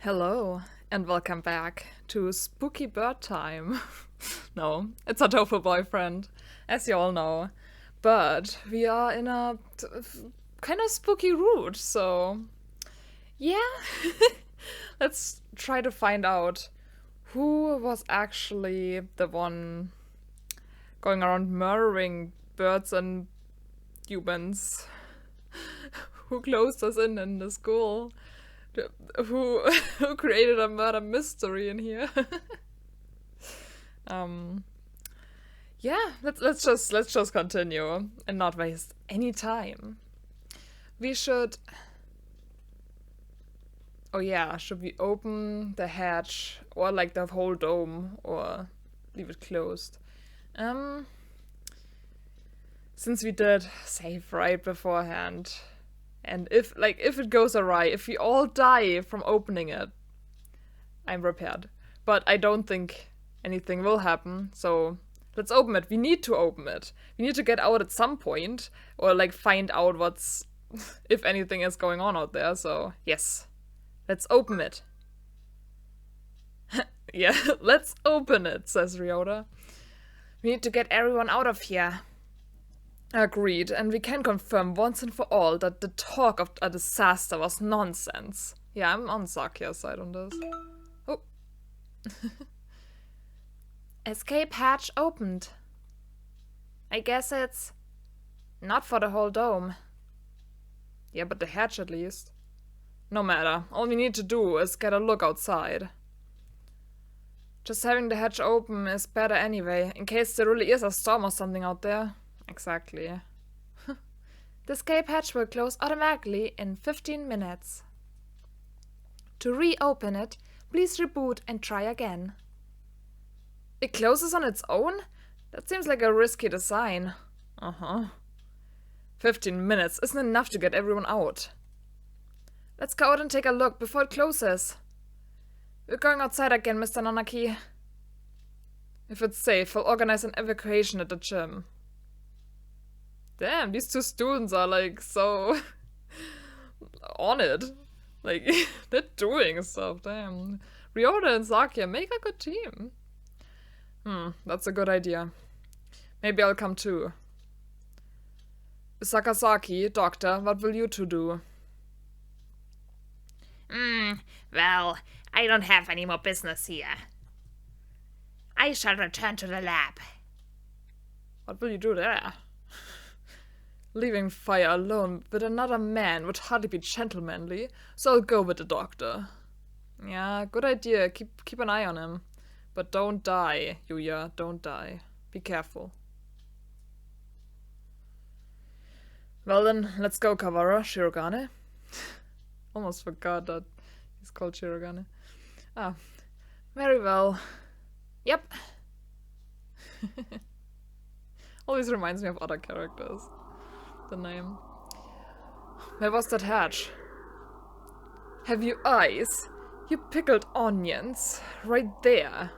Hello, and welcome back to Spooky Bird Time. No, it's Hatoful boyfriend, as you all know. But we are in a kind of spooky route, so yeah. Let's try to find out who was actually the one going around murdering birds and humans. Who closed us in the school? Who who created a murder mystery in here? um yeah, let's just continue and not waste any time. We should Oh yeah, should we open the hatch or like the whole dome or leave it closed? Um since we did save right beforehand, and if it goes awry, if we all die from opening it, I'm prepared. But I don't think anything will happen, so let's open it. We need to open it. We need to get out at some point, or like find out what's if anything is going on out there, so yes. Let's open it. Yeah, let's open it, says Ryota. We need to get everyone out of here. Agreed, and we can confirm once and for all that the talk of a disaster was nonsense. Yeah, I'm on Sakia's side on this. Oh. Escape hatch opened. I guess it's not for the whole dome. Yeah, but the hatch at least. No matter, all we need to do is get a look outside. Just having the hatch open is better anyway, in case there really is a storm or something out there. Exactly. The escape hatch will close automatically in 15 minutes. To reopen it, please reboot and try again. It closes on its own? That seems like a risky design. 15 minutes isn't enough to get everyone out. Let's go out and take a look before it closes. We're going outside again, Mr. Nageki. If it's safe, I'll organize an evacuation at the gym. Damn, these two students are like so on it. Like, they're doing stuff, damn. Ryota and Sakia make a good team. That's a good idea. Maybe I'll come too. Sakazaki, doctor, what will you two do? Well, I don't have any more business here. I shall return to the lab. What will you do there? Leaving fire alone with another man would hardly be gentlemanly, so I'll go with the doctor. Yeah, good idea. Keep an eye on him. But don't die, Yuya. Don't die. Be careful. Well then, let's go, Kawara. Shirogane. Almost forgot that he's called Shirogane. Ah, very well. Yep. Always reminds me of other characters. The name. Where was that hatch? Have you eyes? You pickled onions. Right there.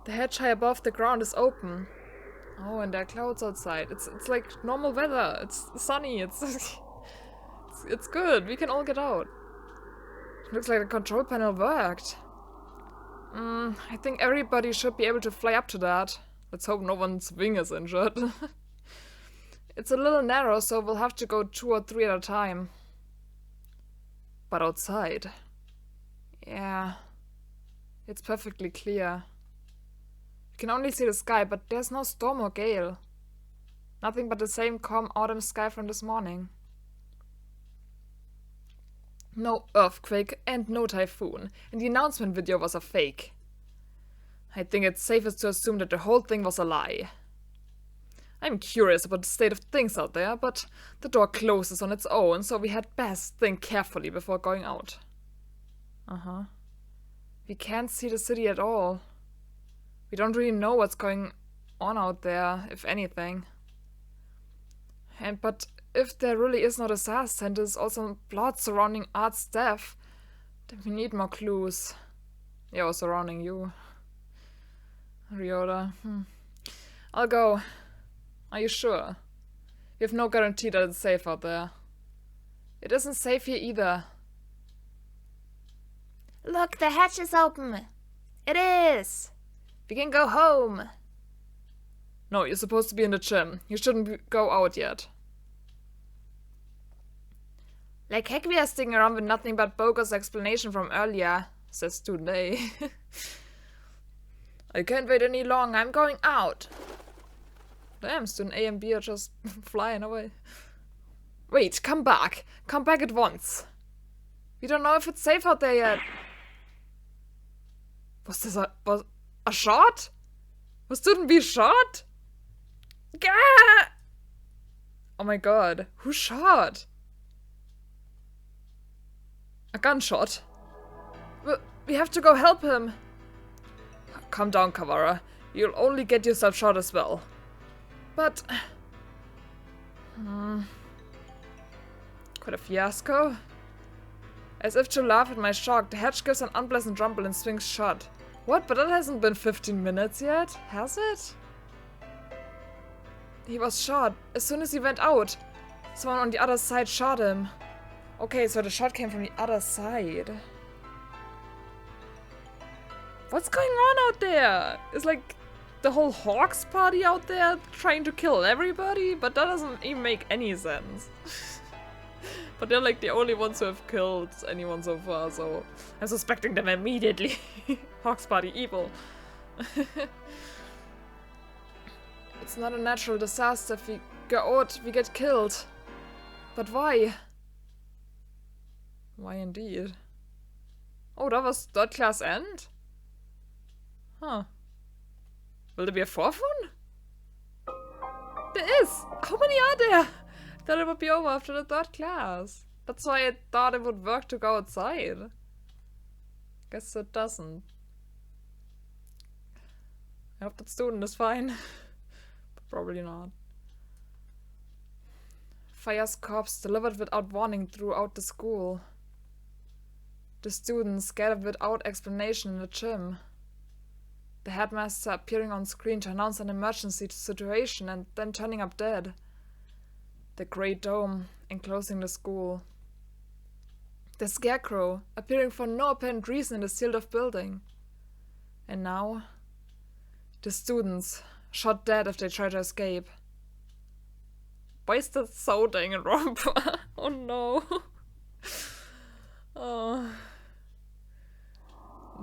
The hatch high above the ground is open. Oh, and there are clouds outside. It's like normal weather. It's sunny. It's good. We can all get out. Looks like the control panel worked. I think everybody should be able to fly up to that. Let's hope no one's wing is injured. It's a little narrow, so we'll have to go 2 or 3 at a time. But outside. Yeah. It's perfectly clear. You can only see the sky, but there's no storm or gale. Nothing but the same calm autumn sky from this morning. No earthquake and no typhoon, and the announcement video was a fake. I think it's safest to assume that the whole thing was a lie. I'm curious about the state of things out there, but the door closes on its own, so we had best think carefully before going out. We can't see the city at all. We don't really know what's going on out there, if anything. But if there really is no disaster and there's also plot surrounding Art's death, then we need more clues. Yeah, or surrounding you. Ryota. I'll go. Are you sure? You have no guarantee that it's safe out there. It isn't safe here either. Look, the hatch is open. It is. We can go home. No, you're supposed to be in the gym. You shouldn't go out yet. Like heck we are sticking around with nothing but bogus explanation from earlier, says student A. I can't wait any longer. I'm going out. Damn, student A and B are just flying away. Wait, come back. Come back at once. We don't know if it's safe out there yet. Was this a shot? Was student B shot? Gah! Oh my god. Who shot? A gunshot? We have to go help him. Calm down, Kavara. You'll only get yourself shot as well. But... quite a fiasco. As if to laugh at my shock, the hatch gives an unpleasant rumble and swings shut. What? But that hasn't been 15 minutes yet, has it? He was shot as soon as he went out. Someone on the other side shot him. Okay, so the shot came from the other side. What's going on out there? Is like the whole Hawks party out there trying to kill everybody? But that doesn't even make any sense. But they're like the only ones who have killed anyone so far, so I'm suspecting them immediately. Hawks party evil. It's not a natural disaster if we go out, we get killed. But why? Why indeed? Oh, that was third class end? Huh. Will there be a fourth one? There is! How many are there? I thought it would be over after the third class. That's why I thought it would work to go outside. Guess it doesn't. I hope that student is fine. But probably not. Fire's corpse delivered without warning throughout the school. The students gathered without explanation in the gym. The headmaster appearing on screen to announce an emergency situation and then turning up dead. The great dome enclosing the school. The scarecrow appearing for no apparent reason in the sealed-off building. And now, the students shot dead if they try to escape. Why is that so dang romp? Oh no. Oh.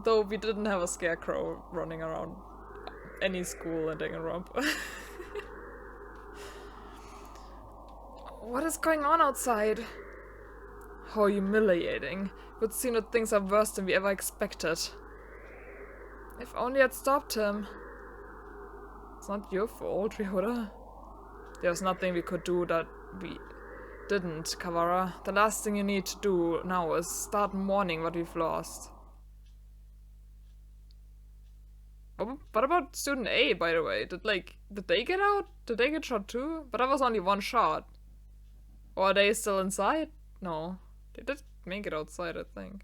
Though we didn't have a scarecrow running around any school in Danganronpa. What is going on outside? How humiliating. It would seem that things are worse than we ever expected. If only I'd stopped him. It's not your fault, Ryota. There's nothing we could do that we didn't, Kavara. The last thing you need to do now is start mourning what we've lost. What about student A, by the way? Did they get out? Did they get shot too? But that was only one shot. Or are they still inside? No. They did make it outside, I think.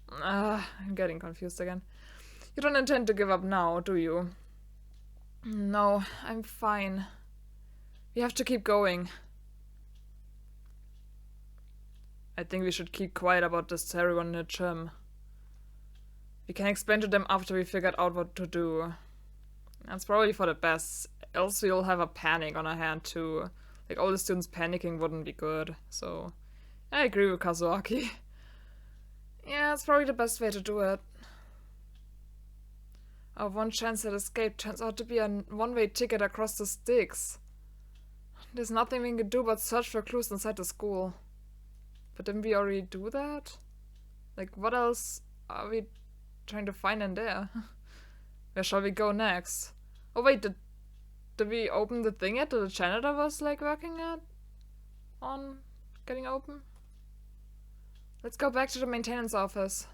I'm getting confused again. You don't intend to give up now, do you? No, I'm fine. We have to keep going. I think we should keep quiet about this to everyone in the gym. We can explain to them after we figured out what to do. That's probably for the best, else we'll have a panic on our hand too. Like, all the students panicking wouldn't be good, so... I agree with Kazuaki. Yeah, it's probably the best way to do it. Our one chance at escape turns out to be a one-way ticket across the sticks. There's nothing we can do but search for clues inside the school. But didn't we already do that? Like, what else are we trying to find in there? Where shall we go next? Oh wait, did we open the thing yet that the janitor was like working at? On getting open? Let's go back to the maintenance office.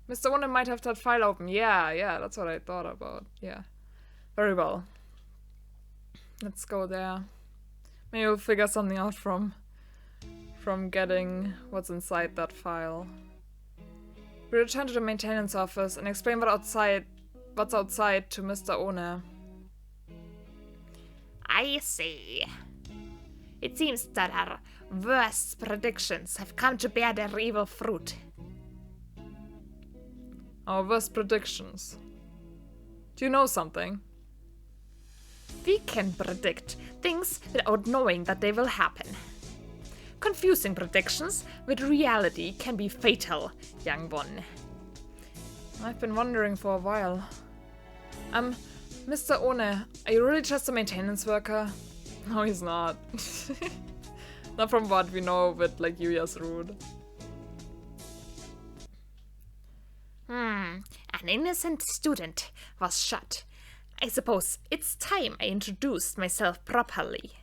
Mr. Wonder might have that file open. Yeah, that's what I thought about. Yeah. Very well. Let's go there. Maybe we'll figure something out from getting what's inside that file. We return to the maintenance office and explain what's outside to Mr. One. I see. It seems that our worst predictions have come to bear their evil fruit. Our worst predictions. Do you know something? We can predict things without knowing that they will happen. Confusing predictions with reality can be fatal, young one. I've been wondering for a while. Mr. One, are you really just a maintenance worker? No, he's not. Not from what we know with, like, Yuya's route. An innocent student was shot. I suppose it's time I introduced myself properly.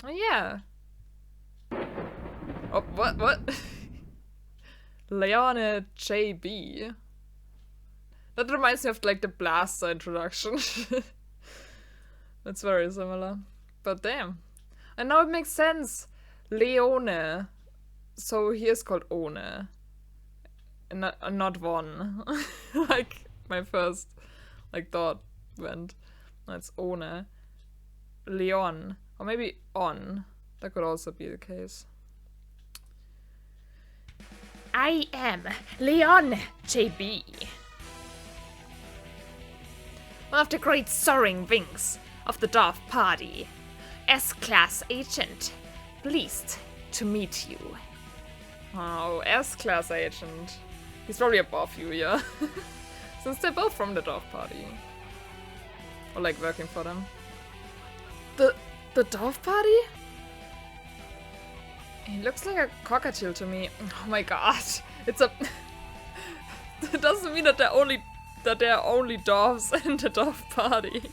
Oh, yeah. Oh, what? Leone JB. That reminds me of, like, the Blaster introduction. That's very similar. But damn. And now it makes sense. Leone. So he is called One. And not One. Like, my first, like, thought went. That's One. Leon. Or maybe On. That could also be the case. I am Leon JB. One of the great soaring wings of the Dwarf Party. S-Class Agent. Pleased to meet you. Oh, S-Class Agent. He's probably above you, yeah. Since they're both from the Dwarf Party. Or like working for them. The Dwarf Party? He looks like a cockatiel to me. Oh my god. It's a... It doesn't mean that there are only dwarves in the Dwarf Party.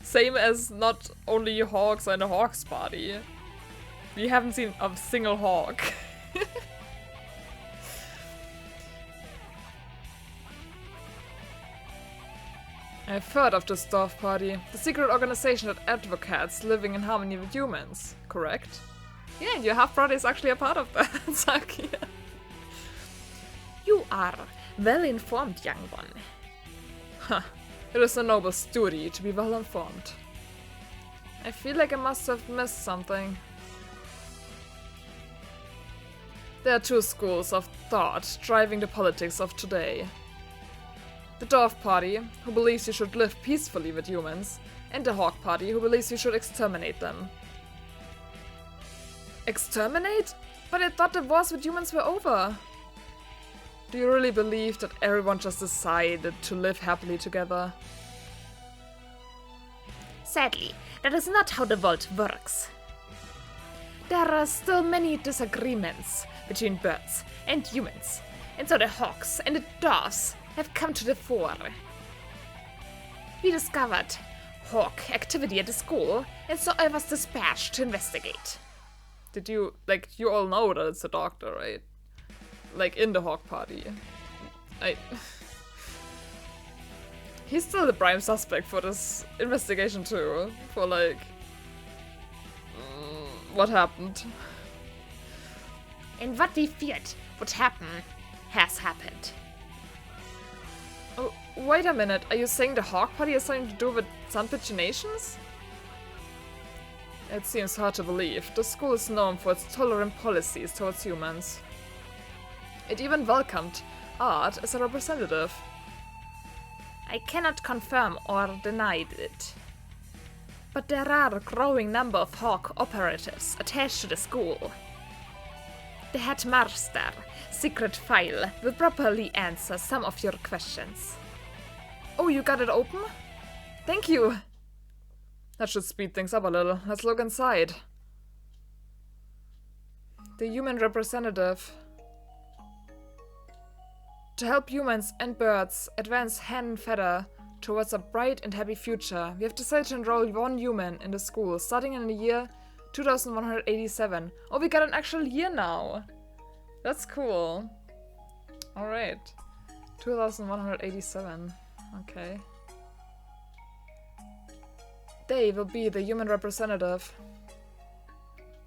Same as not only hawks in the Hawks Party. We haven't seen a single hawk. I've heard of this Dwarf Party, the secret organization that advocates living in harmony with humans, correct? Yeah, and your half-brother is actually a part of that, Saki. You are well informed, young one. Huh. It is a noble duty to be well informed. I feel like I must have missed something. There are two schools of thought driving the politics of today. The Dwarf Party, who believes you should live peacefully with humans, and the Hawk Party, who believes you should exterminate them. Exterminate? But I thought the wars with humans were over. Do you really believe that everyone just decided to live happily together? Sadly, that is not how the world works. There are still many disagreements between birds and humans, and so the hawks and the dwarves have come to the fore. We discovered hawk activity at the school, and so I was dispatched to investigate. Did you, like, you all know that it's a doctor, right? Like, in the Hawk Party. He's still the prime suspect for this investigation too. For, like... what happened? And what we feared would happen has happened. Oh, wait a minute. Are you saying the Hawk Party has something to do with Sunpitchinations? It seems hard to believe. The school is known for its tolerant policies towards humans. It even welcomed art as a representative. I cannot confirm or deny it. But there are a growing number of Hawk operatives attached to the school. The headmaster secret file will properly answer some of your questions. Oh, you got it open? Thank you! That should speed things up a little. Let's look inside. The human representative. To help humans and birds advance hand and feather towards a bright and happy future, we have decided to enroll one human in the school, starting in the year 2187. Oh, we got an actual year now! That's cool. Alright. 2187. Okay. They will be the human representative.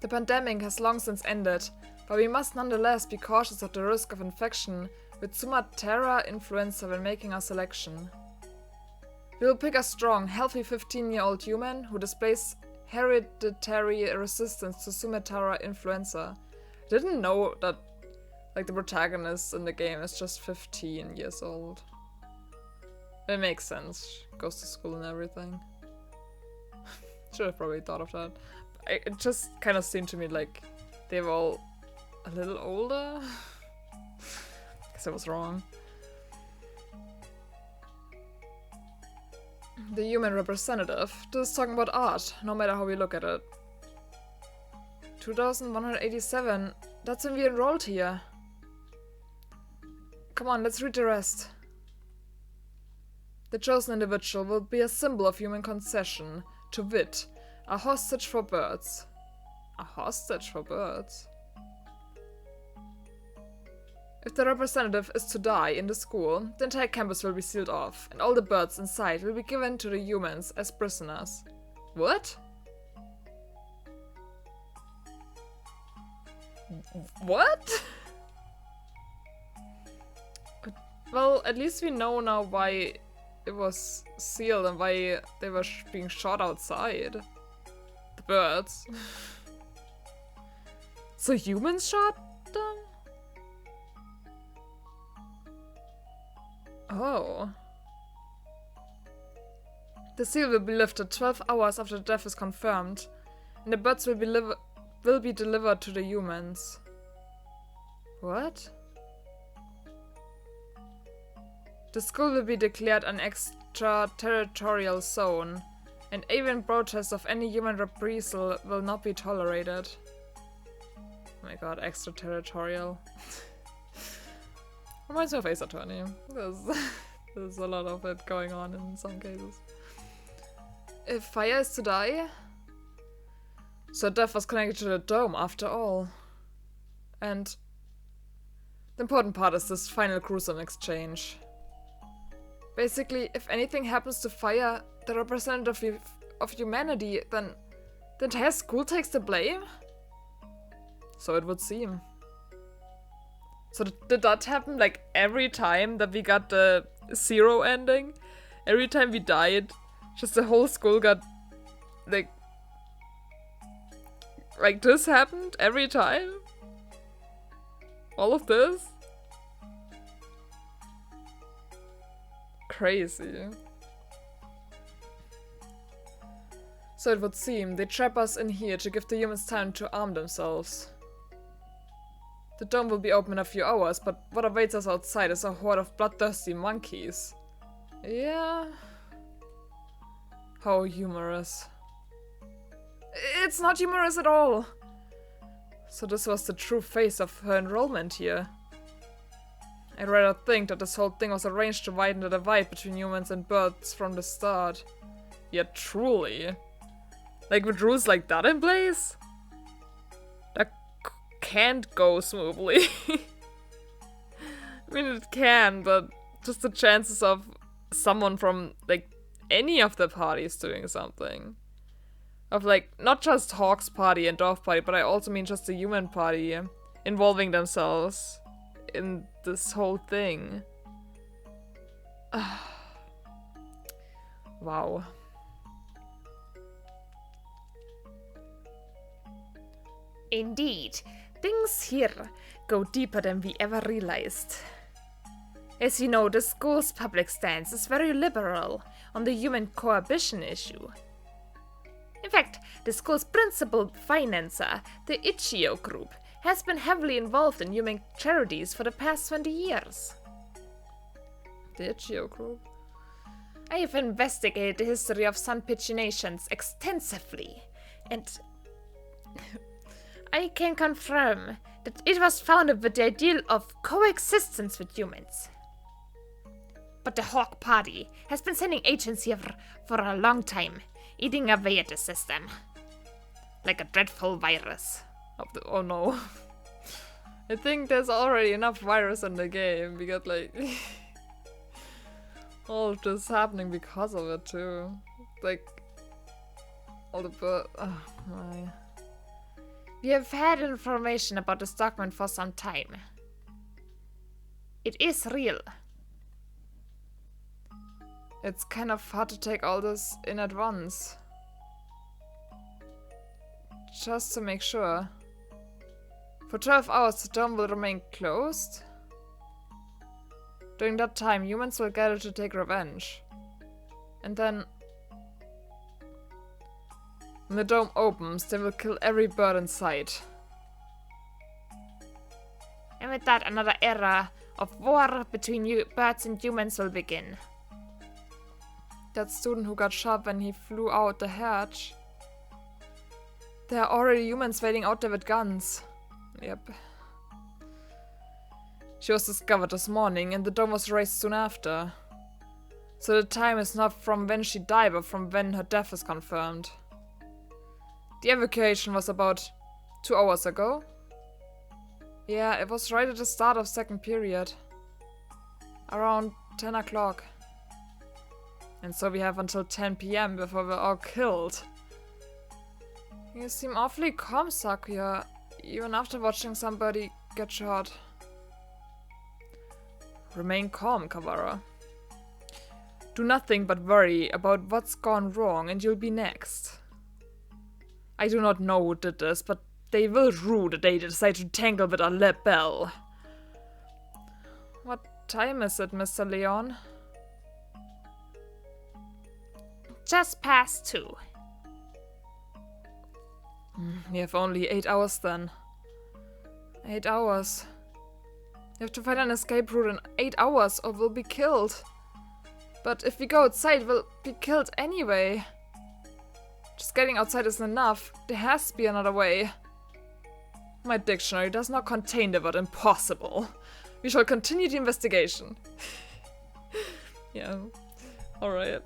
The pandemic has long since ended, but we must nonetheless be cautious of the risk of infection with Sumatera influenza when making our selection. We will pick a strong, healthy 15-year-old human who displays hereditary resistance to Sumatara influenza. Didn't know that, like, the protagonist in the game is just 15 years old. It makes sense. Goes to school and everything. Should have probably thought of that. It just kind of seemed to me like they were all a little older. Guess I was wrong. The human representative. This is talking about art, no matter how we look at it. 2187. That's when we enrolled here. Come on, let's read the rest. The chosen individual will be a symbol of human concession, to wit, a hostage for birds. A hostage for birds? If the representative is to die in the school, the entire campus will be sealed off, and all the birds inside will be given to the humans as prisoners. What? What? Well, at least we know now why it was sealed and why they were being shot outside. The birds. So humans shot them? Oh. The seal will be lifted 12 hours after the death is confirmed, and the birds will be delivered to the humans. What? The school will be declared an extraterritorial zone, and even protests of any human reprisal will not be tolerated. Oh my god, extraterritorial. Reminds me of Ace Attorney. There's a lot of it going on in some cases. If fire is to die? So death was connected to the dome after all. And the important part is this final gruesome exchange. Basically, if anything happens to fire, the representative of humanity, then the entire school takes the blame? So it would seem. So did that happen like every time that we got the zero ending? Every time we died, just the whole school got like this happened every time? All of this? Crazy. So it would seem they trap us in here to give the humans time to arm themselves. The dome will be open in a few hours, but what awaits us outside is a horde of bloodthirsty monkeys. Yeah. How humorous. It's not humorous at all! So this was the true face of her enrollment here. I'd rather think that this whole thing was arranged to widen the divide between humans and birds from the start. Yet truly. Like with rules like that in place? That can't go smoothly. I mean, it can, but just the chances of someone from, like, any of the parties doing something. Of, like, not just Hawk's party and Dove party, but I also mean just the human party involving themselves in this whole thing. Wow. Indeed, things here go deeper than we ever realized. As you know, the school's public stance is very liberal on the human cohabitation issue. In fact, the school's principal financer, the Ichio Group, has been heavily involved in human charities for the past 20 years. The Ichio Group? I have investigated the history of Sanpichi nations extensively, and I can confirm that it was founded with the ideal of coexistence with humans. But the Hawk Party has been sending agents here for a long time, eating away at the system. Like a dreadful virus. Oh no. I think there's already enough virus in the game, because like all of this happening because of it too. Like all the oh my. We have had information about this document for some time. It is real. It's kind of hard to take all this in at once. just to make sure. For 12 hours, the dome will remain closed. During that time, humans will gather to take revenge. And then, when the dome opens, they will kill every bird in sight. And with that, another era of war between birds and humans will begin. That student who got shot when he flew out the hatch. There are already humans waiting out there with guns. Yep. She was discovered this morning and the dome was raised soon after. So the time is not from when she died, but from when her death is confirmed. The evacuation was about 2 hours ago. Yeah, it was right at the start of second period. Around 10 o'clock. And so we have until 10 PM before we're all killed. You seem awfully calm, Sakuya, even after watching somebody get shot. Remain calm, Kawara. Do nothing but worry about what's gone wrong and you'll be next. I do not know who did this, but they will rue the day they decide to tangle with a label. What time is it, Mr. Leon? Just past 2. We have only 8 hours then. 8 hours. You have to find an escape route in 8 hours or we'll be killed. But if we go outside, we'll be killed anyway. Just getting outside isn't enough. There has to be another way. My dictionary does not contain the word impossible. We shall continue the investigation. Yeah. Alright.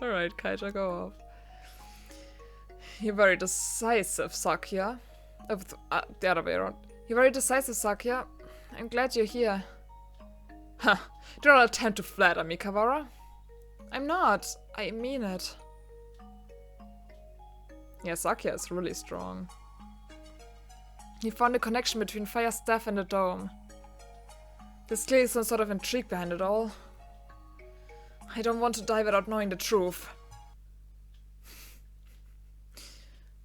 Alright, Kaija, go off. You're very decisive, Sakuya. The other way around. You're very decisive, Sakuya. I'm glad you're here. Huh. Do not attempt to flatter me, Kawara. I'm not. I mean it. Yeah, Sakuya is really strong. He found a connection between Fire's death and the dome. There's clearly some sort of intrigue behind it all. I don't want to die without knowing the truth.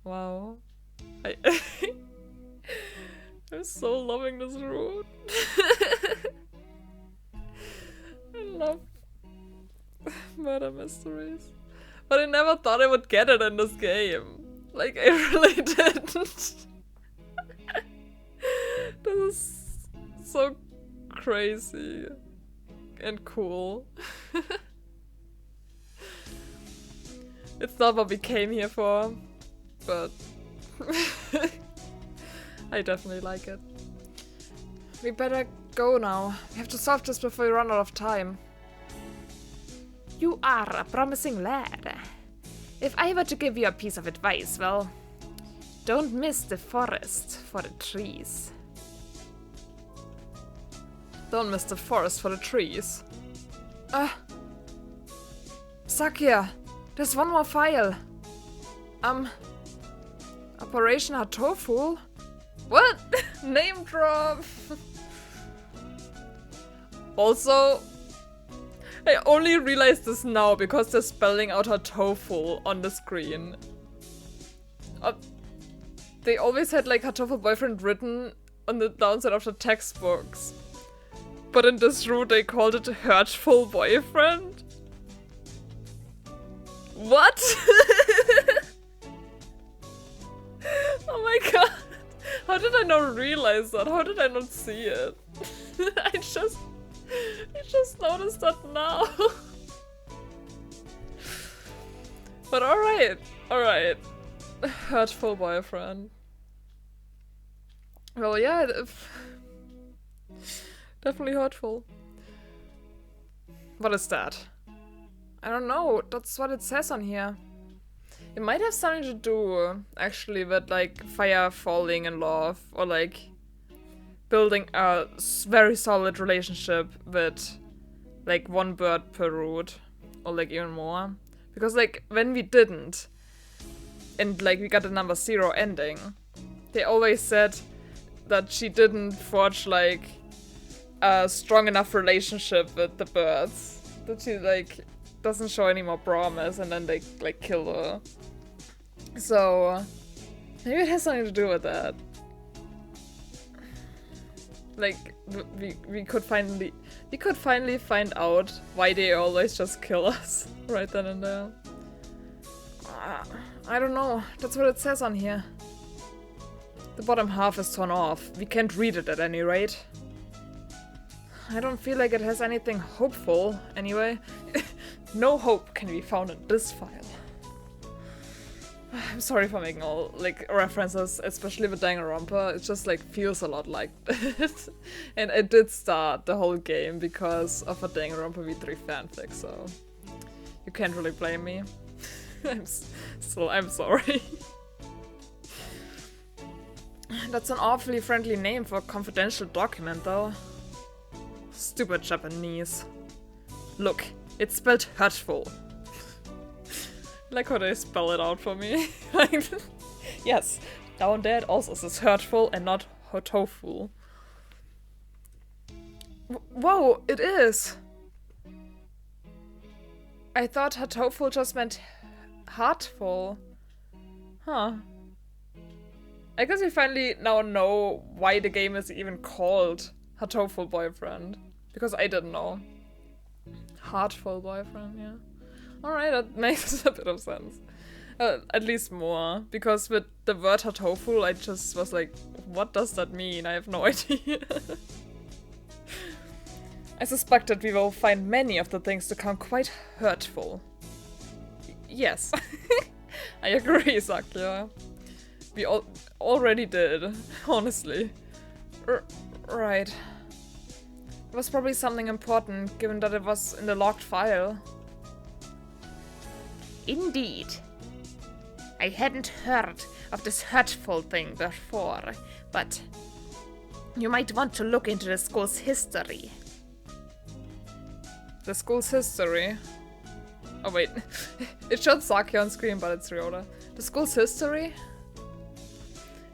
Wow. I'm so loving this route. I love murder mysteries. But I never thought I would get it in this game. Like, I really didn't. This is so crazy and cool. It's not what we came here for, but I definitely like it. We better go now. We have to solve this before we run out of time. You are a promising lad. If I were to give you a piece of advice, well, don't miss the forest for the trees. Don't miss the forest for the trees. Sakuya, there's one more file. Operation Hatoful? What? Name drop! Also, I only realized this now because they're spelling out Hatoful on the screen. They always had like Hatoful boyfriend written on the downside of the textbooks. But in this route they called it Hurtful boyfriend? What? Oh my god. How did I not realize that? How did I not see it? I just noticed that now. But alright. Hurtful boyfriend. Well, yeah. Definitely hurtful. What is that? I don't know. That's what it says on here. It might have something to do, actually, with like fire falling in love, or like building a very solid relationship with like one bird per route, or like even more. Because like when we didn't, and like we got the number 0 ending, they always said that she didn't forge like a strong enough relationship with the birds, that she like doesn't show any more promise, and then they like kill her. So maybe it has something to do with that. Like we could finally find out why they always just kill us right then and there. I don't know. That's what it says on here. The bottom half is torn off. We can't read it at any rate. I don't feel like it has anything hopeful, anyway. No hope can be found in this file. I'm sorry for making all, like, references, especially with Danganronpa. It just, like, feels a lot like it. And I did start the whole game because of a Danganronpa V3 fanfic, so you can't really blame me. I'm sorry. That's an awfully friendly name for a confidential document, though. Stupid Japanese. Look, it's spelled Hurtful. Like how they spell it out for me. Yes, down there it also says Hurtful and not Hatoful. Whoa, it is! I thought Hatoful just meant heartful. Huh. I guess we finally now know why the game is even called Hatoful Boyfriend. Because I didn't know. Heartful Boyfriend, yeah. Alright, that makes a bit of sense. At least more. Because with the word Hatoful, I just was like, what does that mean? I have no idea. I suspect that we will find many of the things to come quite hurtful. Yes. I agree, Sakya. We already did, honestly. Right. It was probably something important, given that it was in the locked file. Indeed. I hadn't heard of this hurtful thing before, but you might want to look into the school's history. The school's history? Oh wait, it showed Saki on screen, but it's Ryoda. The school's history?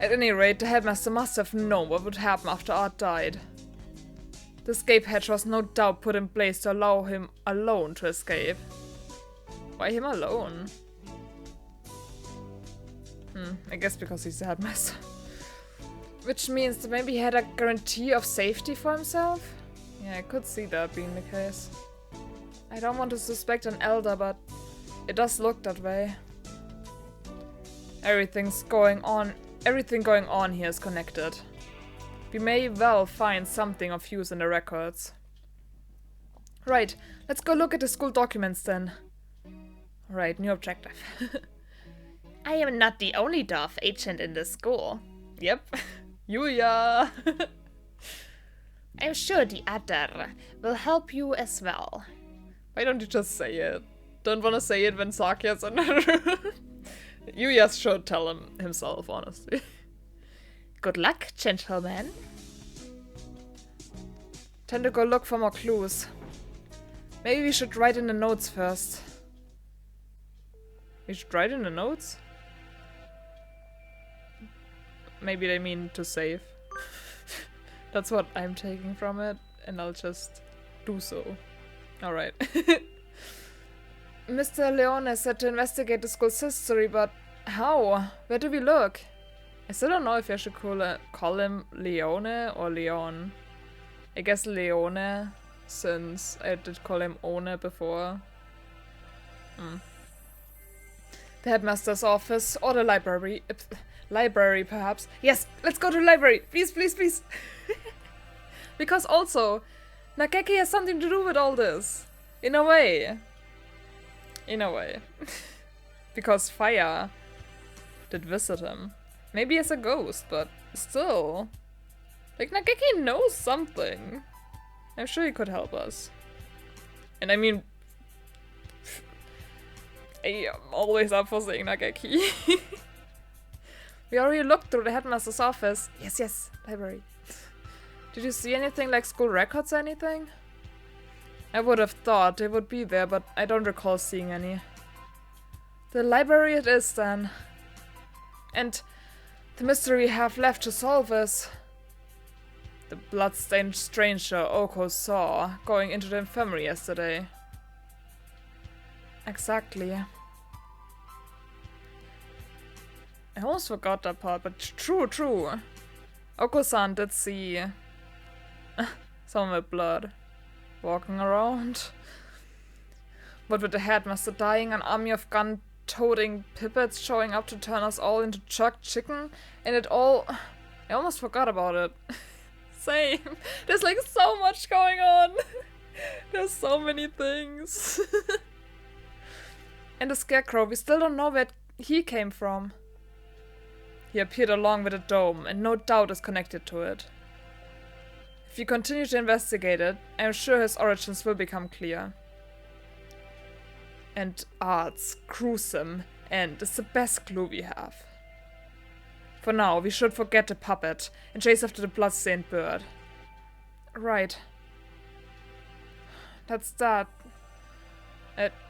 At any rate, the headmaster must have known what would happen after Art died. The escape hatch was no doubt put in place to allow him alone to escape. Why him alone? I guess because he's the headmaster. Which means that maybe he had a guarantee of safety for himself? Yeah, I could see that being the case. I don't want to suspect an elder, but it does look that way. Everything going on here is connected. We may well find something of use in the records. Right, let's go look at the school documents then. Right, new objective. I am not the only Dove agent in the school. Yep, Yuya! I'm sure the other will help you as well. Why don't you just say it? Don't want to say it when Sakya's in the room. Yuya should tell him himself, honestly. Good luck, gentlemen. Time to go look for more clues. Maybe we should write in the notes first. We should write in the notes? Maybe they mean to save. That's what I'm taking from it, and I'll just do so. Alright. Mr. Leone said to investigate the school's history, but how? Where do we look? I still don't know if I should call him Leone or Leon. I guess Leone, since I did call him One before. The headmaster's office, or the library. Library, perhaps. Yes, let's go to the library! Please, please, please! Because also, Nageki has something to do with all this. In a way. In a way. Because Fire did visit him. Maybe as a ghost, but still. Like, Nageki knows something. I'm sure he could help us. And I mean, I am always up for saying Nageki. We already looked through the headmaster's office. Yes, yes, library. Did you see anything like school records or anything? I would have thought they would be there, but I don't recall seeing any. The library it is then. And the mystery we have left to solve is the bloodstained stranger Oko saw going into the infirmary yesterday. I almost forgot that part, but true. Oko-san did see someone with blood walking around. But with the headmaster dying, an army of gun-toting pippets showing up to turn us all into jerk chicken, and it all... I almost forgot about it. Same. There's like so much going on. There's so many things. And the scarecrow, we still don't know where he came from. He appeared along with a dome, and no doubt is connected to it. If you continue to investigate it, I'm sure his origins will become clear. And art's gruesome end is the best clue we have. For now, we should forget the puppet and chase after the bloodstained bird. Right. That's that.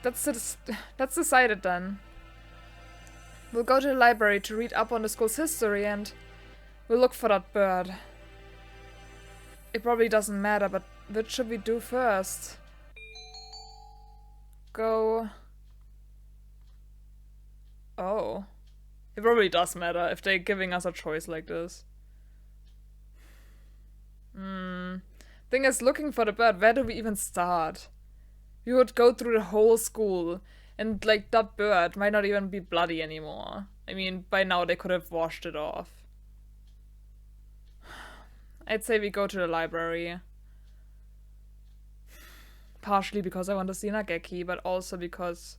That's decided then. We'll go to the library to read up on the school's history and we'll look for that bird. It probably doesn't matter, but what should we do first? Go... Oh. It probably does matter if they're giving us a choice like this. Thing is, looking for the bird, where do we even start? We would go through the whole school, and like that bird might not even be bloody anymore. I mean, by now they could have washed it off. I'd say we go to the library. Partially because I want to see Nageki, but also because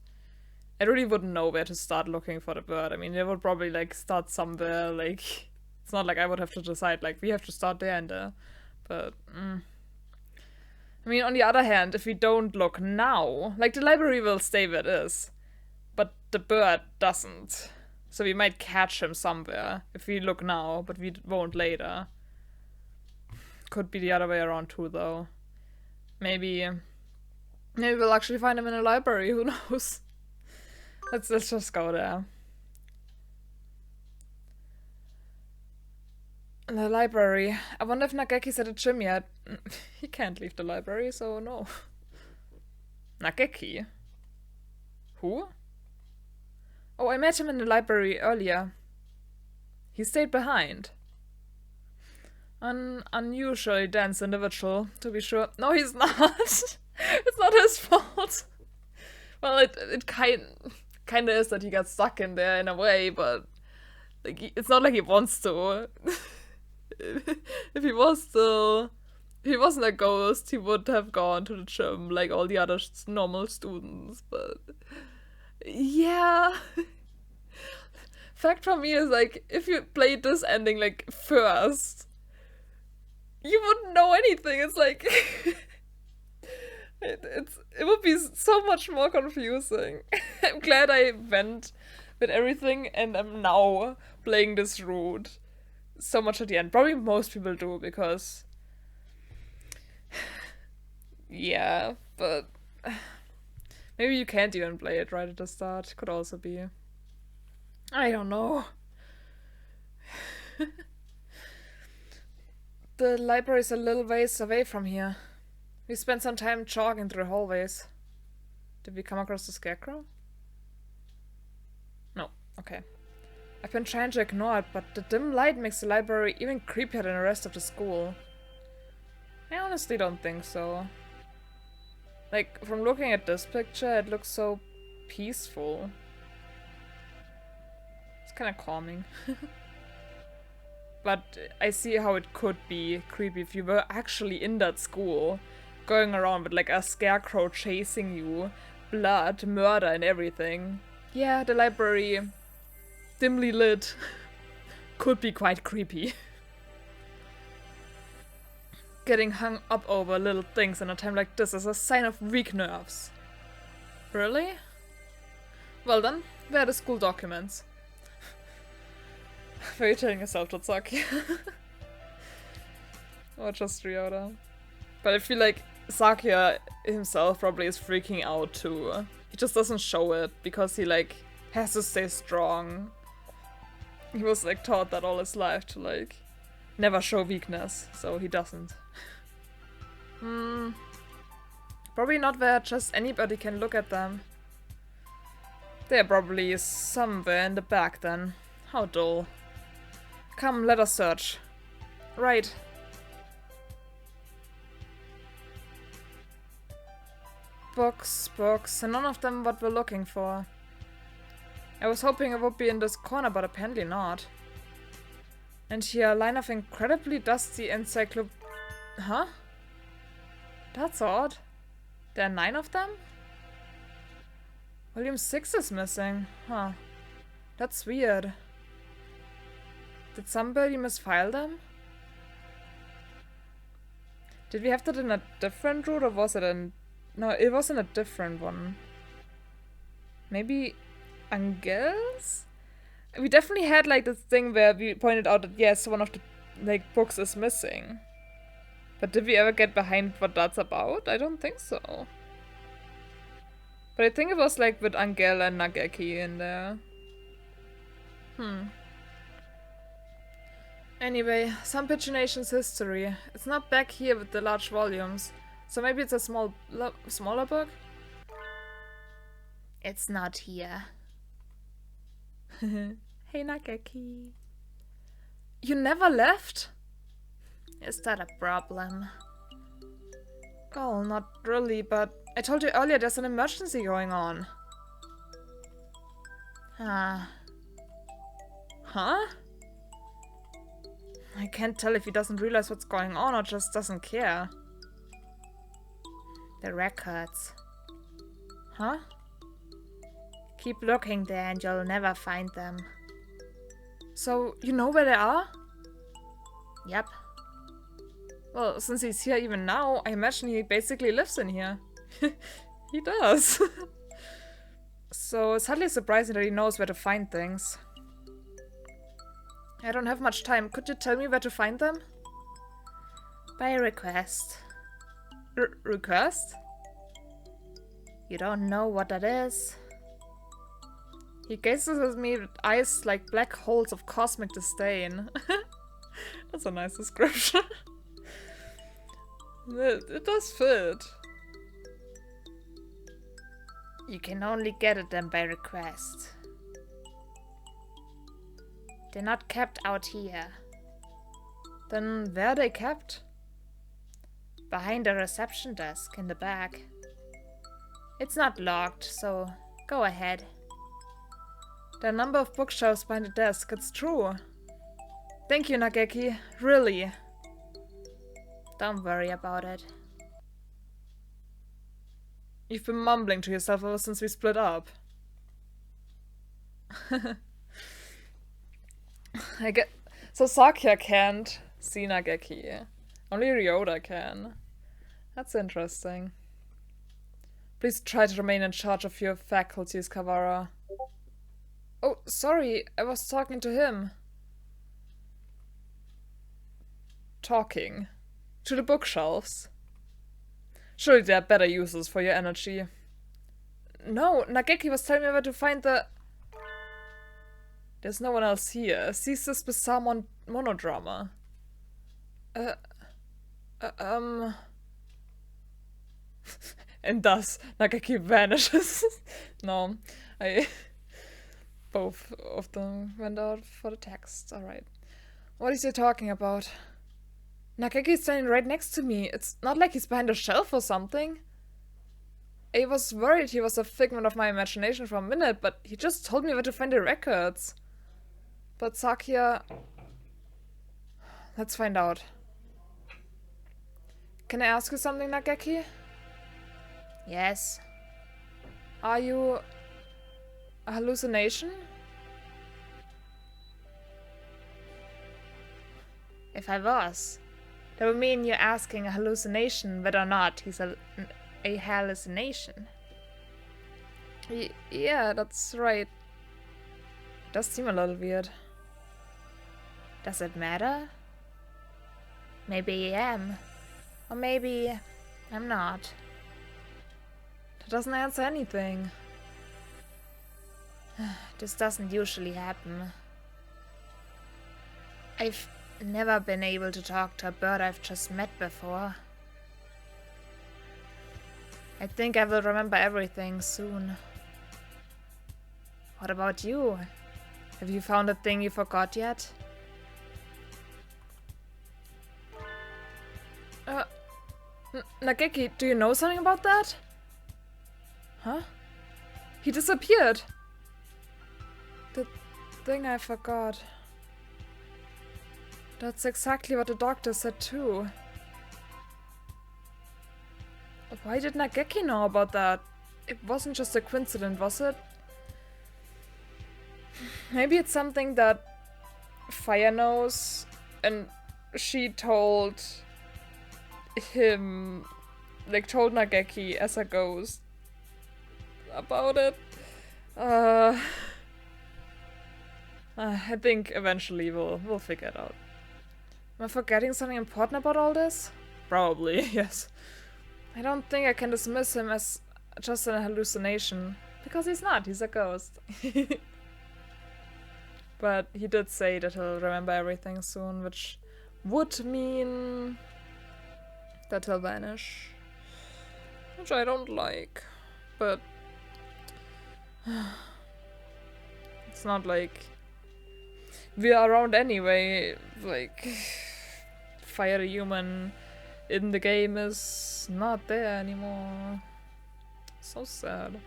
I really wouldn't know where to start looking for the bird. I mean, they would probably like start somewhere, like, it's not like I would have to decide, like, we have to start there and there. But, I mean, on the other hand, if we don't look now, like, the library will stay where it is, but the bird doesn't. So we might catch him somewhere if we look now, but we won't later. Could be the other way around too, though. Maybe we'll actually find him in the library, who knows? Let's just go there. The library. I wonder if Nageki's at the gym yet. He can't leave the library, so no. Nageki? Who? Oh, I met him in the library earlier. He stayed behind. An unusually dense individual, to be sure. No, he's not. It's not his fault. Well, it kinda is that he got stuck in there in a way, but like it's not like he wants to. If he wasn't a ghost, he would have gone to the gym like all the other normal students, but yeah. Fact for me is like, if you played this ending like first, you wouldn't know anything. It's like it would be so much more confusing. I'm glad I went with everything and I'm now playing this route so much at the end. Probably most people do because yeah, but maybe you can't even play it right at the start. Could also be. I don't know. The library's a little ways away from here. We spent some time jogging through the hallways. Did we come across the scarecrow? No. Okay. I've been trying to ignore it, but the dim light makes the library even creepier than the rest of the school. I honestly don't think so. Like, from looking at this picture, it looks so peaceful. It's kind of calming. But I see how it could be creepy if you were actually in that school, going around with like a scarecrow chasing you, blood, murder and everything. Yeah, the library, dimly lit, could be quite creepy. Getting hung up over little things in a time like this is a sign of weak nerves. Really? Well then, where are the school documents? Were you telling yourself that, Saki? Or just Ryota? But I feel like Sakia himself probably is freaking out too. He just doesn't show it because he like has to stay strong. He was like taught that all his life to like never show weakness, so he doesn't. Probably not where just anybody can look at them. They're probably somewhere in the back then. How dull. Come, let us search. Right. Books, books, and none of them what we're looking for. I was hoping it would be in this corner, but apparently not. And here, a line of incredibly dusty Huh? That's odd. There are 9 of them? Volume 6 is missing. Huh. That's weird. Did somebody misfile them? Did we have that in a different route, or was it in... No, it was in a different one. Maybe Angels? We definitely had like this thing where we pointed out that yes, one of the like books is missing. But did we ever get behind what that's about? I don't think so. But I think it was like with Angel and Nageki in there. Anyway, some Pagination's history. It's not back here with the large volumes. So maybe it's a smaller book? It's not here. Hey Nageki. You never left? Is that a problem? Well, not really, but I told you earlier there's an emergency going on. Ah. Huh? I can't tell if he doesn't realize what's going on or just doesn't care. The records. Huh? Keep looking there and you'll never find them. So, you know where they are? Yep. Well, since he's here even now, I imagine he basically lives in here. He does. So it's hardly surprising that he knows where to find things. I don't have much time. Could you tell me where to find them? By request. Request? You don't know what that is? He gazes at me with eyes like black holes of cosmic disdain. That's a nice description. It does fit. You can only get at them by request. They're not kept out here. Then where are they kept? Behind the reception desk in the back. It's not locked, so go ahead. There are a number of bookshelves behind the desk, it's true. Thank you, Nageki. Really. Don't worry about it. You've been mumbling to yourself ever since we split up. I get so Sakya can't see Nageki. Only Ryota can. That's interesting. Please try to remain in charge of your faculties, Kawara. Oh, sorry, I was talking to him. Talking? To the bookshelves? Surely there are better uses for your energy. No, Nageki was telling me where to find the... There's no one else here. Sees this bizarre monodrama. And thus, Nageki vanishes. No, both of them went out for the text. Alright. What is he talking about? Nageki is standing right next to me. It's not like he's behind a shelf or something. I was worried he was a figment of my imagination for a minute, but he just told me where to find the records. But Sakya... Let's find out. Can I ask you something, Nageki? Yes. Are you... a hallucination? If I was, that would mean you're asking a hallucination whether or not he's a hallucination. Yeah, that's right. Does seem a little weird. Does it matter? Maybe I am. Or maybe I'm not. That doesn't answer anything. This doesn't usually happen. I've never been able to talk to a bird I've just met before. I think I will remember everything soon. What about you? Have you found a thing you forgot yet? Nageki, do you know something about that? Huh? He disappeared! The thing I forgot. That's exactly what the doctor said too. Why did Nageki know about that? It wasn't just a coincidence, was it? Maybe it's something that Fire knows and she told him, like told Nageki as a ghost about it. I think eventually we'll figure it out. Am I forgetting something important about all this? Probably, yes. I don't think I can dismiss him as just an hallucination. Because he's not, he's a ghost. But he did say that he'll remember everything soon, which would mean that he'll vanish. Which I don't like. But it's not like we're around anyway. Like, Fire the Human in the game is not there anymore. So sad.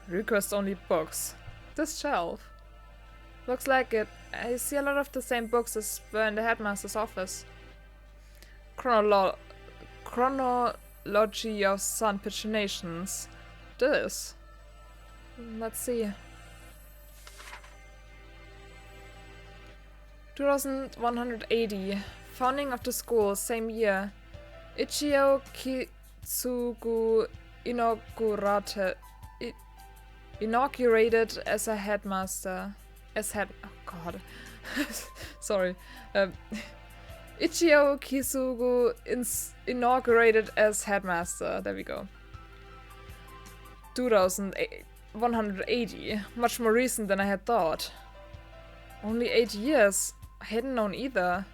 Request only books. This shelf. Looks like it. I see a lot of the same books as were in the headmaster's office. Chronology of Sun Pigeonations. This. Let's see. 2180. Founding of the school, same year. Ichio Kitsugu inaugurated as a headmaster. Oh god. Sorry. Ichio Kisugu inaugurated as headmaster. There we go. 2180. Much more recent than I had thought. Only 8 years. I hadn't known either.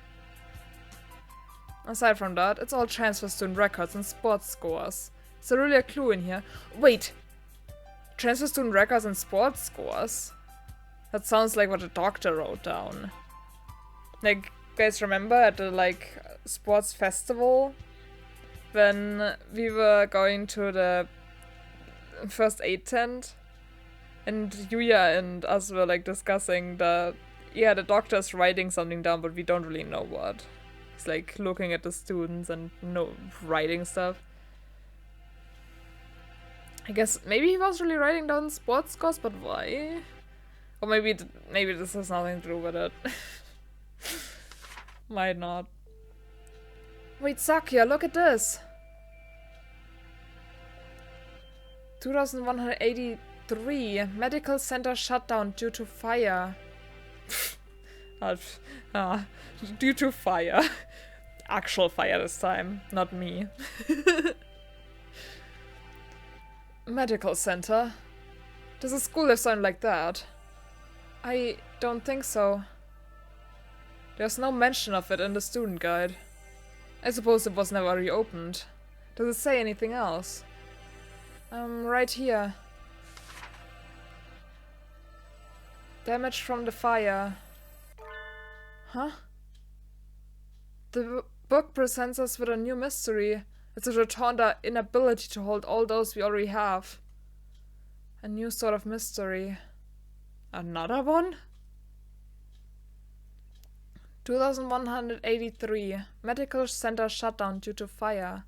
Aside from that, it's all transfer student records and sports scores. Is there really a clue in here? Wait! Transfer student records and sports scores? That sounds like what the doctor wrote down. Like, guys remember at the, like, sports festival? When we were going to the first aid tent? And Yuya and us were, like, discussing the doctor's writing something down, but we don't really know what. He's, like, looking at the students and writing stuff. I guess maybe he was really writing down sports scores, but why? Or maybe this has nothing to do with it. Might not. Wait, Sakia, look at this! 2183. Medical center shut down due to fire. Due to fire. Actual fire this time, not me. Medical center? Does a school have something like that? I don't think so. There's no mention of it in the student guide. I suppose it was never reopened. Does it say anything else? Right here. Damage from the fire. Huh? The book presents us with a new mystery. It's a return to our inability to hold all those we already have. A new sort of mystery. Another one? 2183. Medical center shut down due to fire.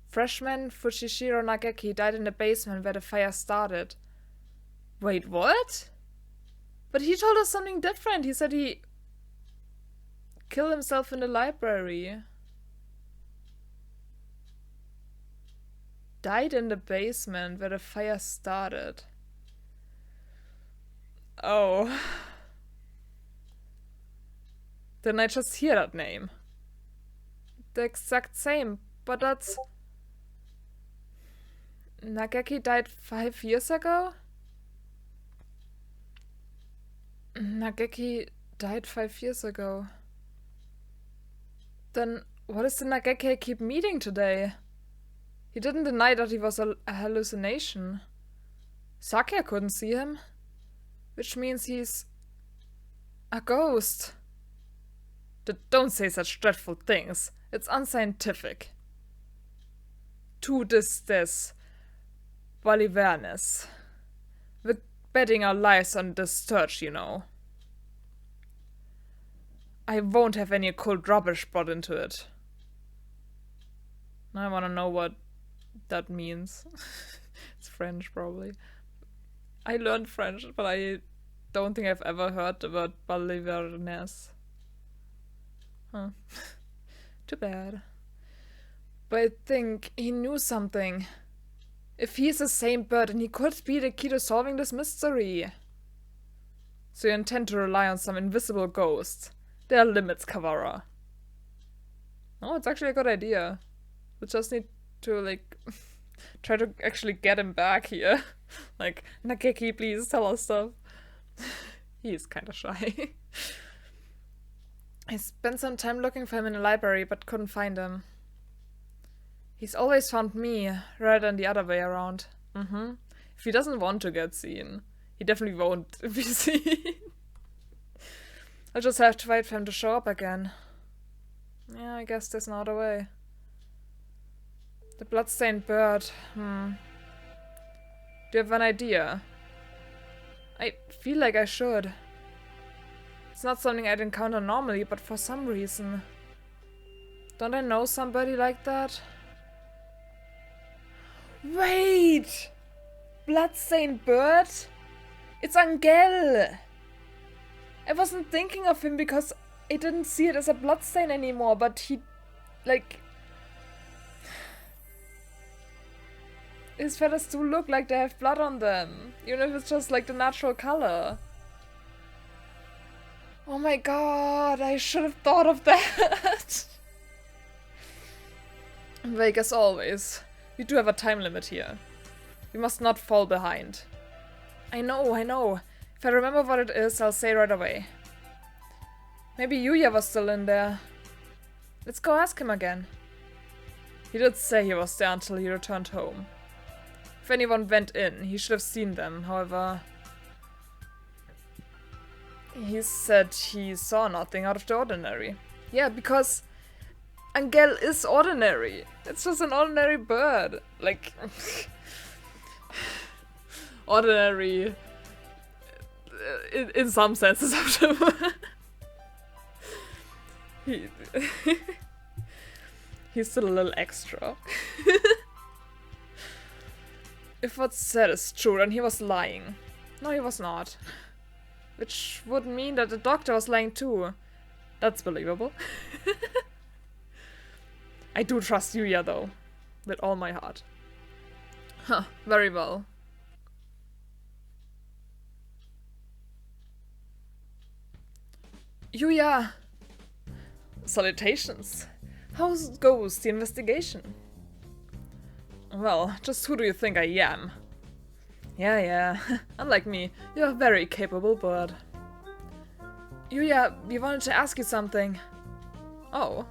Freshman Fujishiro Nageki died in the basement where the fire started. Wait, what? But he told us something different. He said he killed himself in the library. Died in the basement where the fire started. Oh. Didn't I just hear that name? The exact same, but that's... Nageki died 5 years ago? Nageki died 5 years ago. Then what is the Nageki I keep meeting today? He didn't deny that he was a hallucination. Sakia couldn't see him. Which means he's a ghost. Don't say such dreadful things. It's unscientific. To this Bolivarness. We're betting our lives on this search, you know. I won't have any occult rubbish brought into it. I wanna know what that means. It's French, probably. I learned French, but I don't think I've ever heard the word Bolivarness. Huh. Too bad. But I think he knew something. If he's the same bird, then he could be the key to solving this mystery. So you intend to rely on some invisible ghost. There are limits, Kavara. Oh, it's actually a good idea. We just need to, like, try to actually get him back here. Like, Nageki, please tell us stuff. He's kind of shy. I spent some time looking for him in the library, but couldn't find him. He's always found me, rather than the other way around. If he doesn't want to get seen, he definitely won't be seen. I'll just have to wait for him to show up again. Yeah, I guess there's no other way. The bloodstained bird. Do you have an idea? I feel like I should. It's not something I'd encounter normally, but for some reason. Don't I know somebody like that? Wait! Bloodstained bird? It's Angel! I wasn't thinking of him because I didn't see it as a bloodstain anymore, but he, like... His feathers do look like they have blood on them, even if it's just like the natural color. Oh my god, I should have thought of that! Vague as always. We do have a time limit here. We must not fall behind. I know. If I remember what it is, I'll say right away. Maybe Yuya was still in there. Let's go ask him again. He did say he was there until he returned home. If anyone went in, he should have seen them, however... He said he saw nothing out of the ordinary. Yeah, because Angel is ordinary. It's just an ordinary bird. Like... ordinary... In some senses of the word. He's still a little extra. If what's said is true, then he was lying. No, he was not. Which would mean that the doctor was lying too. That's believable. I do trust Yuya though. With all my heart. Huh, very well. Yuya! Salutations. How goes the investigation? Well, just who do you think I am? Yeah. Unlike me, you're a very capable bird. Yuya, we wanted to ask you something. Oh.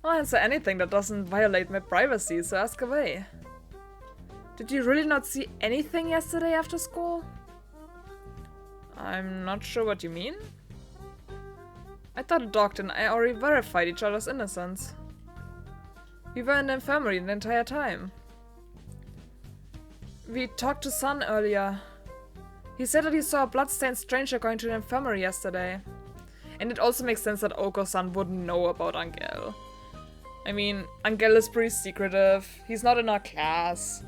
I'll answer anything that doesn't violate my privacy, so ask away. Did you really not see anything yesterday after school? I'm not sure what you mean. I thought the doctor and I already verified each other's innocence. We were in the infirmary the entire time. We talked to Sun earlier. He said that he saw a bloodstained stranger going to the infirmary yesterday. And it also makes sense that Oko-san wouldn't know about Angel. I mean, Angel is pretty secretive. He's not in our class.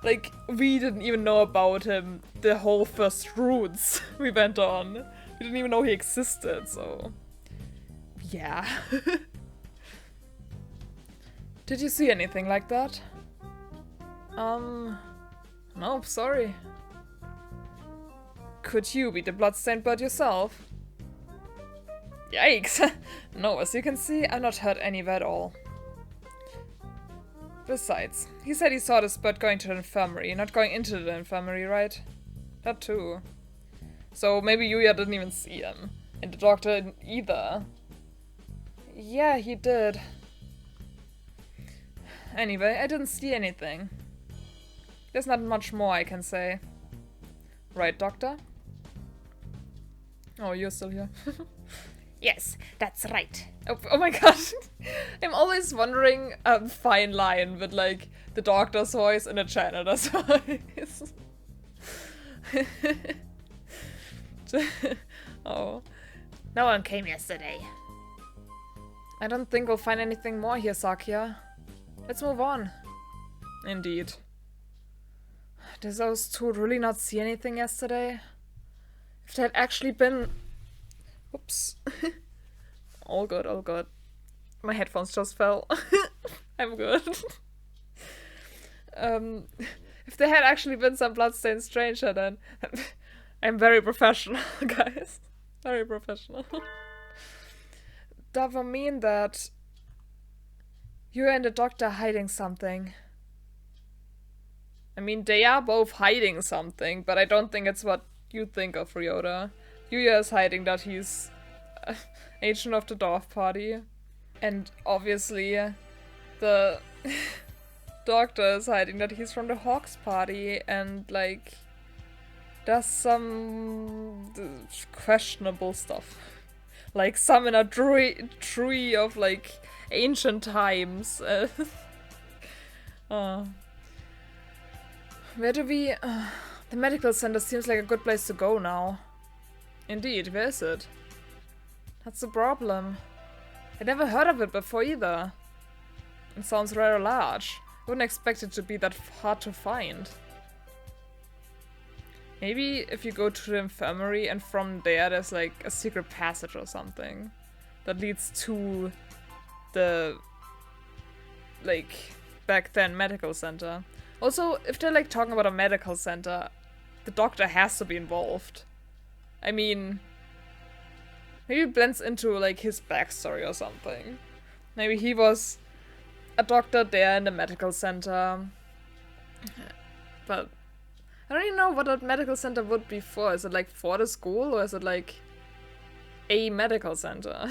Like, we didn't even know about him the whole first routes we went on. We didn't even know he existed, so... yeah. Did you see anything like that? No, sorry. Could you be the bloodstained bird yourself? Yikes! No, as you can see, I'm not hurt anywhere at all. Besides, he said he saw this bird going to the infirmary, not going into the infirmary, right? That too. So maybe Yuya didn't even see him. And the doctor didn't either. Yeah, he did. Anyway, I didn't see anything. There's not much more I can say. Right, Doctor? Oh, you're still here. Yes, that's right. Oh my god. I'm always wondering a fine line with, like, the Doctor's voice and a janitor's voice. Oh. No one came yesterday. I don't think we'll find anything more here, Sakia. Let's move on. Indeed. Did those two really not see anything yesterday? If they had actually been... Oops. All good, all good. My headphones just fell. I'm good. If there had actually been some bloodstained stranger, then... I'm very professional, guys. Very professional. Does that mean that you and the Doctor are hiding something? I mean, they are both hiding something, but I don't think it's what you think of, Ryota. Yuya is hiding that he's agent of the Dwarf Party. And obviously, the Doctor is hiding that he's from the Hawks Party, and, like, does some questionable stuff. Like, summon a tree of, like, ancient times. Where do we... the medical center seems like a good place to go now. Indeed, where is it? That's the problem. I never heard of it before either. It sounds rather large. I wouldn't expect it to be that hard to find. Maybe if you go to the infirmary and from there there's like a secret passage or something that leads to the, like, back then medical center. Also, if they're like talking about a medical center, the Doctor has to be involved. I mean, maybe it blends into like his backstory or something. Maybe he was a doctor there in the medical center. But I don't even know what that medical center would be for. Is it like for the school or is it like a medical center?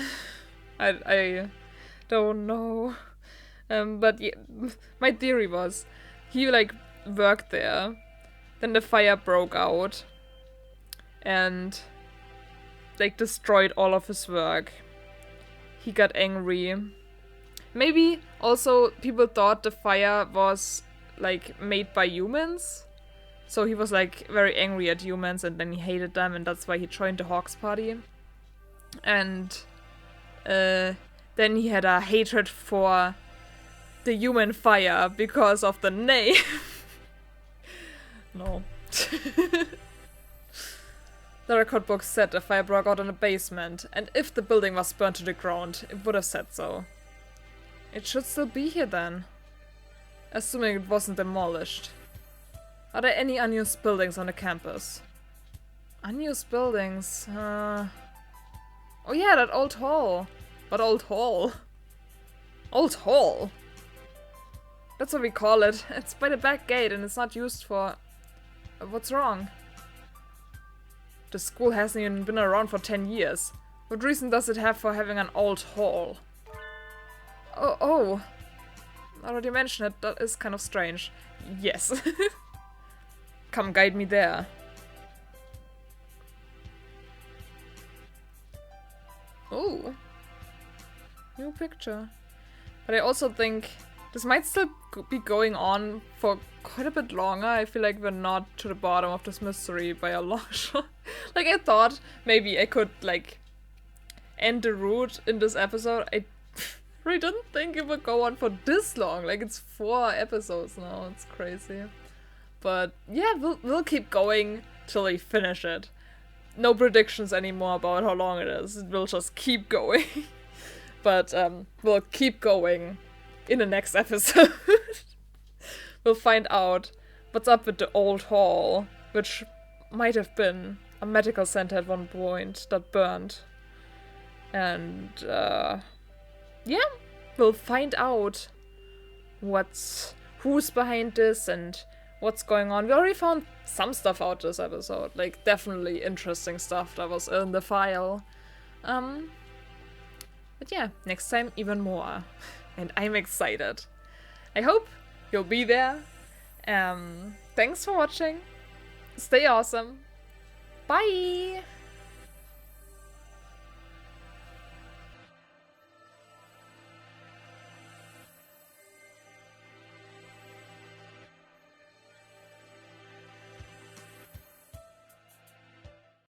I don't know. But yeah, my theory was he like worked there. Then the fire broke out and like destroyed all of his work. He got angry. Maybe also people thought the fire was like made by humans. So he was like very angry at humans and then he hated them and that's why he joined the Hawks Party. And then he had a hatred for the human fire because of the name. No. The record book said the fire broke out in the basement, and if the building was burned to the ground, it would have said so. It should still be here then. Assuming it wasn't demolished. Are there any unused buildings on the campus? Unused buildings? Oh yeah, that old hall. What old hall? Old hall? That's what we call it. It's by the back gate and it's not used for... What's wrong? The school hasn't even been around for 10 years. What reason does it have for having an old hall? Oh. I already mentioned it. That is kind of strange. Yes. Come guide me there. Oh. New picture. But I also think this might still be going on for quite a bit longer. I feel like we're not to the bottom of this mystery by a long shot. Like, I thought maybe I could, like, end the route in this episode. I really didn't think it would go on for this long. Like, it's 4 episodes now. It's crazy. But, yeah, we'll keep going till we finish it. No predictions anymore about how long it is. We'll just keep going. But, we'll keep going in the next episode. We'll find out what's up with the old hall, which might have been a medical center at one point that burned. And, yeah, we'll find out who's behind this and what's going on. We already found some stuff out this episode, like definitely interesting stuff that was in the file. But yeah, next time even more. And I'm excited. I hope you'll be there. Thanks for watching. Stay awesome. Bye!